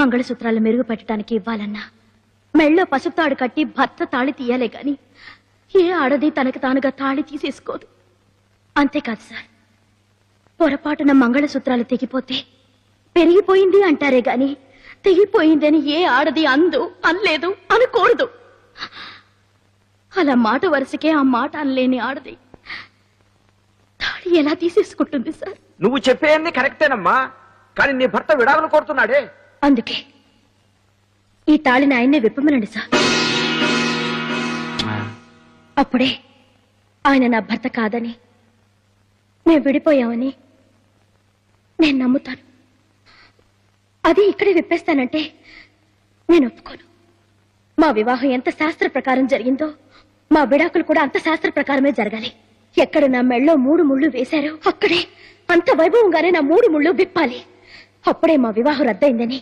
మంగళసూత్రాలు మెరుగు పెట్టడానికి ఇవ్వాలన్నా మెళ్ళో పసుపు తాడు కట్టి భర్త తాళి తీయాలే గాని ఏ ఆడది తనకు తానుగా తాళి తీసేసుకోదు. అంతేకాదు సార్, పొరపాటున మంగళసూత్రాలు తెగిపోతే పెరిగిపోయింది అంటారే గాని తెగిపోయిందని ఏ ఆడది అనలేదు, అనకూడదు. అలా మాట వరుసకే ఆ మాట అనలేని ఆడది తాళి ఎలా తీసేసుకుంటుంది సార్? నువ్వు చెప్పేయన్ని కరెక్టేనమ్మా, కానీ నీ భర్త విడాకులు కోరుతున్నాడే. అందుకే ఈ తాళిని ఆయన్నే విప్పమనండి సార్. అప్పుడే ఆయన నా భర్త కాదని, మేము విడిపోయామని నేను నమ్ముతాను. అది ఇక్కడే విప్పేస్తానంటే నేను ఒప్పుకోను. మా వివాహం ఎంత శాస్త్ర ప్రకారం జరిగిందో మా విడాకులు కూడా అంత శాస్త్ర ప్రకారమే జరగాలి. ఎక్కడ నా మెళ్ళో 3 ముళ్ళు వేశారో అక్కడే అంత వైభవంగానే నా 3 ముళ్ళు విప్పాలి. అప్పుడే మా వివాహం రద్దయిందని